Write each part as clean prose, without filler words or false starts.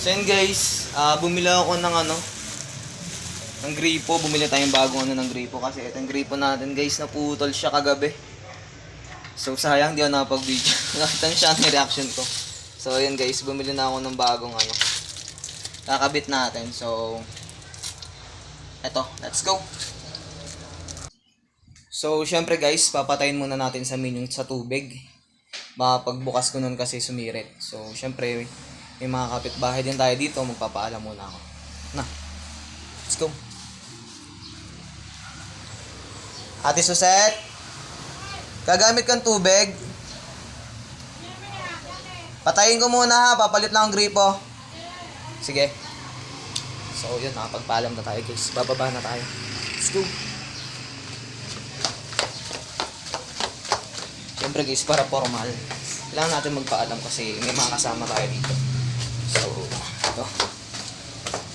So yun guys, bumili ako ng gripo. Bumili tayong bagong ng gripo kasi itong gripo natin guys, naputol siya kagabi. So sayang di ako nakapag-video. Nakita niyo siya ang reaction ko. So yun guys, bumili na ako ng bagong kakabit natin. So eto, let's go. So syempre guys, papatayin muna natin sa menu sa tubig. Baka pagbukas ko nun kasi sumirit. So syempre may mga kapitbahay din tayo dito, magpapaalam muna ako. Na, let's go. Ate Suset, gagamit kang tubig. Patayin ko muna ha, papalit lang ang gripo. Sige. So yun, nakapagpaalam na tayo guys. Bababa na tayo. Let's go. Siyempre guys, para formal, kailangan natin magpaalam kasi may mga kasama tayo dito. So, ito.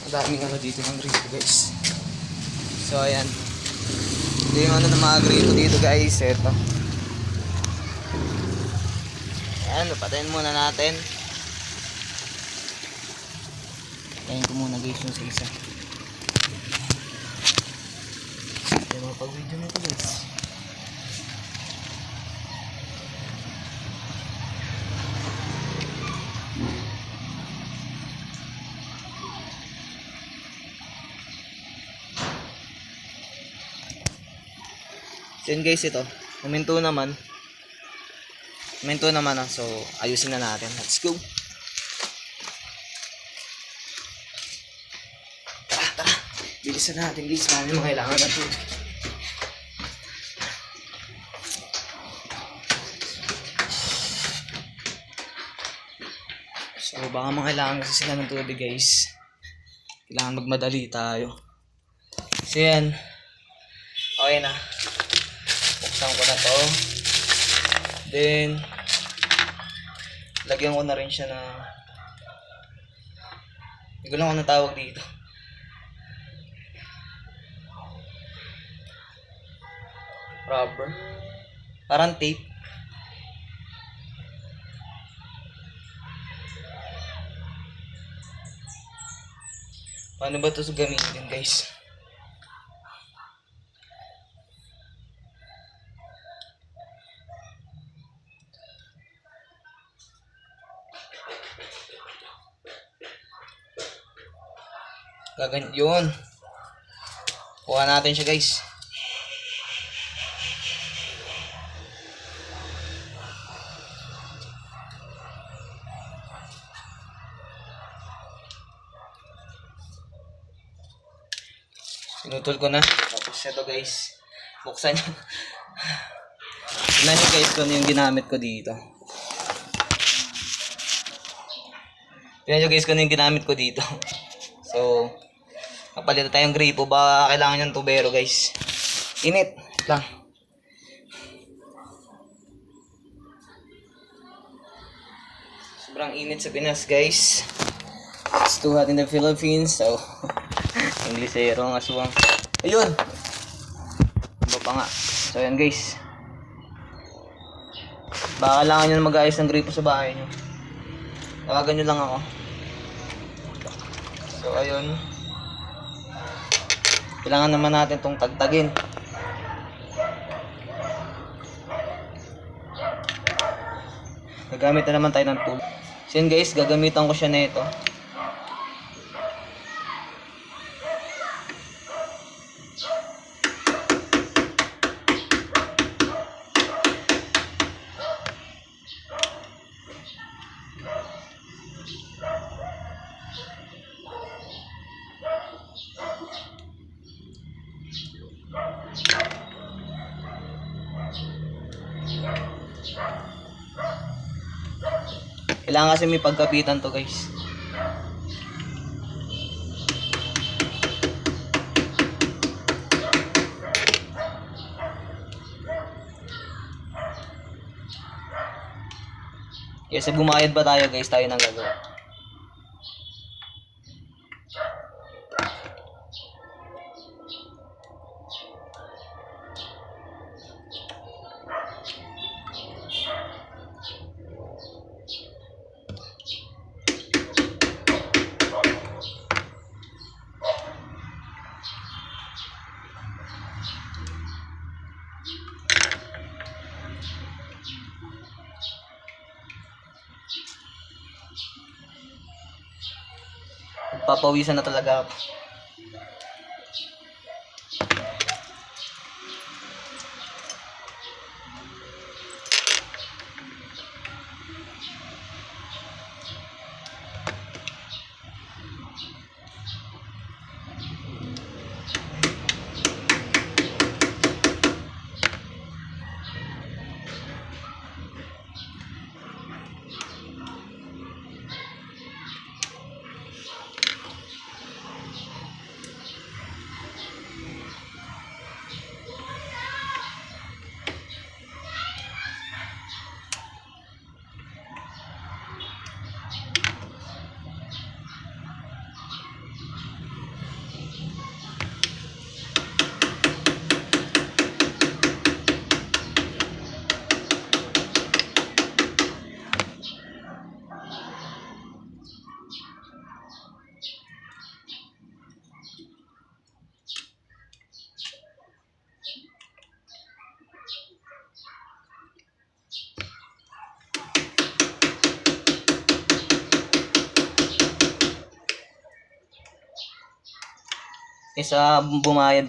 Ang daming dito ng gripo guys. So ayan. Ito yung ng mga gripo dito guys. Ito. Ayan, patayin muna natin. Patayin ko muna guys yung sa isa. Ito yung mapag-video nito guys. So yun guys, ito. Huminto naman. So ayusin na natin. Let's go. Tara. Bilisan natin guys. Marami mga kailangan na ito. So baka mga kailangan kasi sila ng tubig guys. Kailangan magmadali tayo. So yan. Okay na. Buksan ko na to. Then lagyan ko na rin siya na, hindi ko lang ako natawag dito. Rubber. Parang tape. Paano ba ito gamitin guys? Gaganyan yun. Kuha natin siya guys. Sinutol ko na. Tapos ito guys, buksan nyo. Tignan nyo guys kung ano yung ginamit ko dito. So kapalit na tayong gripo. Baka kailangan yung tubero guys. Init lang. Sobrang init sa Pinas guys. It's too hot in the Philippines. So Inglesero ang aswang. Ayun. Iba pa nga. So ayan guys. Baka kailangan nyo na mag-ayos ng gripo sa bahay nyo. Tawagan nyo lang ako. So ayun. Kailangan naman natin itong tagtagin. Gagamit na naman tayo ng tool. So yun guys, gagamitan ko siya na ito. Kailangan kasi may pagkapitan to guys. Kasi bumayad ba tayo guys, tayo nang gagawa. Papawisan na talaga ako. Kaysa bumayad